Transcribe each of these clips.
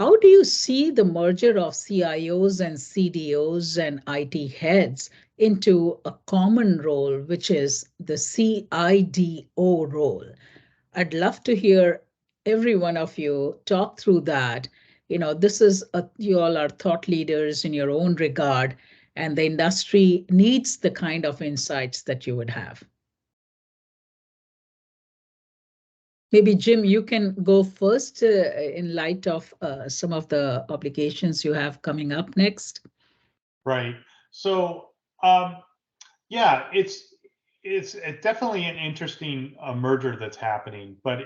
How do you see the merger of CIOs and CDOs and IT heads into a common role, which is the CIDO role? I'd love to hear every one of you talk through that. This is you all are thought leaders in your own regard, and the industry needs the kind of insights that you would have. Maybe Jim, you can go first in light of some of the obligations you have coming up next. Right. So, yeah, it's definitely an interesting merger that's happening, but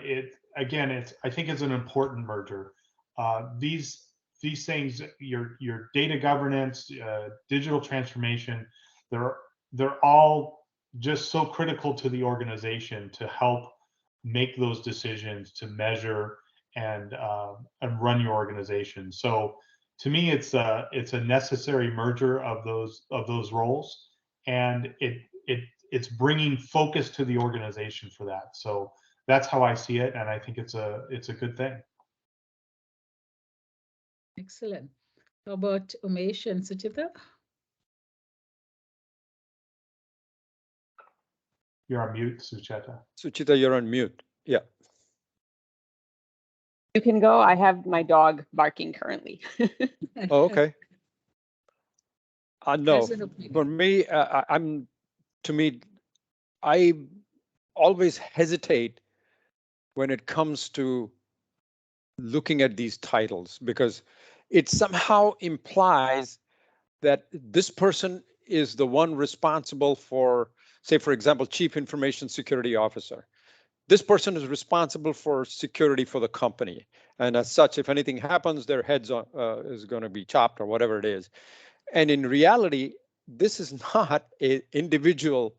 I think it's an important merger. These things, your data governance, digital transformation, they're all just so critical to the organization to help make those decisions, to measure and run your organization. So to me, it's a necessary merger of those roles, and it's bringing focus to the organization for that. So that's how I see it, and I think it's a good thing. Excellent. How about Umesh and Suchita? You're on mute, Suchita. Suchita, you're on mute. Yeah. You can go. I have my dog barking currently. Oh, okay. No, for me, I always hesitate when it comes to looking at these titles, because it somehow implies that this person is the one responsible for, say, for example, Chief Information Security Officer. This person is responsible for security for the company. And as such, if anything happens, their heads is going to be chopped or whatever it is. And in reality, this is not an individual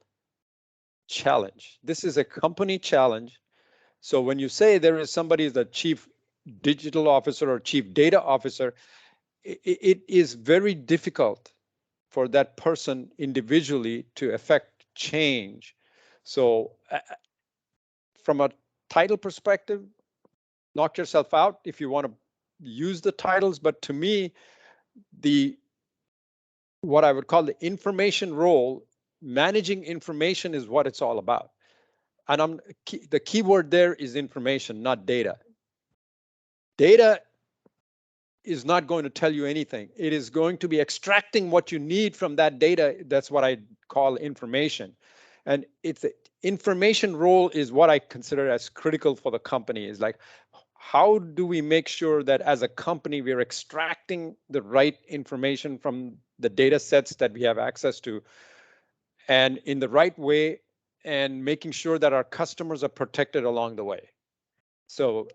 challenge. This is a company challenge. So when you say there is somebody the chief digital officer or chief data officer, it is very difficult for that person individually to affect change. So from a title perspective, knock yourself out if you want to use the titles. But to me, what I would call the information role, managing information, is what it's all about. And the key word there is information, not data. Data is not going to tell you anything. It is going to be extracting what you need from that data. That's what I call information. And information role is what I consider as critical for the company. Is like, how do we make sure that as a company, we're extracting the right information from the data sets that we have access to, and in the right way, and making sure that our customers are protected along the way. So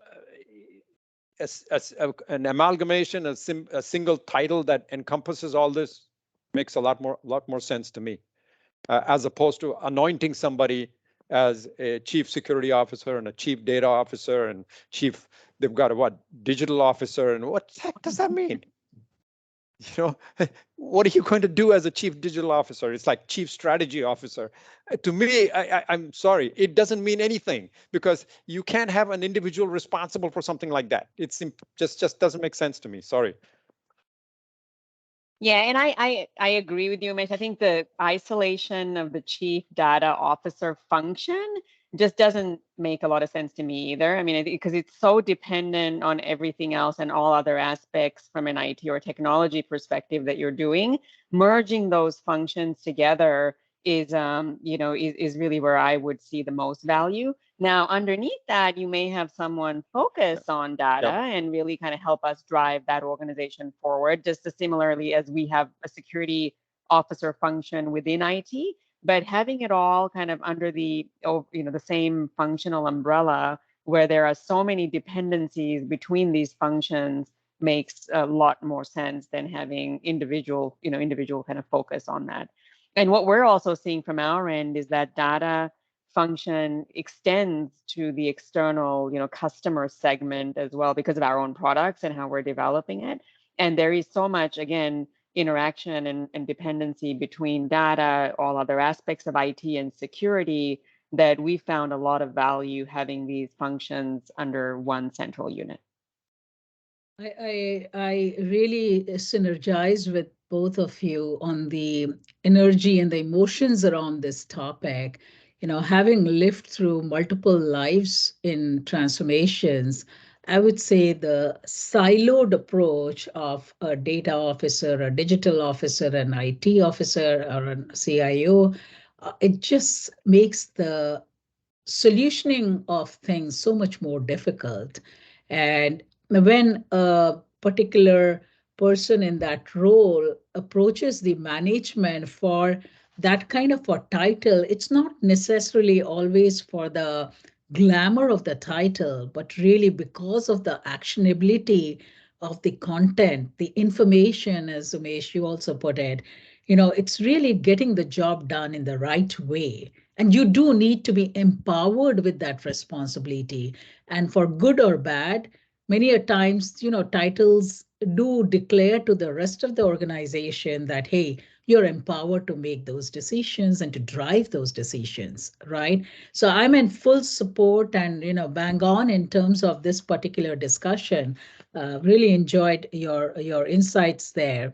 as an amalgamation, a single title that encompasses all this makes a lot more sense to me, as opposed to anointing somebody as a chief security officer and a chief data officer and they've got a digital officer, and what the heck does that mean? What are you going to do as a chief digital officer? It's like chief strategy officer. To me, I'm sorry, it doesn't mean anything, because you can't have an individual responsible for something like that. It's just doesn't make sense to me. Sorry. Yeah, and I agree with you, Umesh. I think the isolation of the chief data officer function just doesn't make a lot of sense to me either. I mean, because it's so dependent on everything else and all other aspects from an IT or technology perspective that you're doing. Merging those functions together is really where I would see the most value. Now, underneath that, you may have someone focus on data and really kind of help us drive that organization forward, just as similarly as we have a security officer function within IT. But having it all kind of under the same functional umbrella, where there are so many dependencies between these functions, makes a lot more sense than having individual kind of focus on that. And what we're also seeing from our end is that data function extends to the external, customer segment as well, because of our own products and how we're developing it. And there is so much, again, interaction and dependency between data, all other aspects of IT and security, that we found a lot of value having these functions under one central unit. I really synergize with both of you on the energy and the emotions around this topic. You know, having lived through multiple lives in transformations, I would say the siloed approach of a data officer, a digital officer, an IT officer, or a CIO, it just makes the solutioning of things so much more difficult. And when a particular person in that role approaches the management for that kind of a title, it's not necessarily always for the glamour of the title, but really because of the actionability of the content, the information, as Umesh, you also put it. You know, it's really getting the job done in the right way, and you do need to be empowered with that responsibility. And for good or bad, many a times, titles do declare to the rest of the organization that, hey, you're empowered to make those decisions and to drive those decisions, right? So I'm in full support and, bang on in terms of this particular discussion. Really enjoyed your insights there.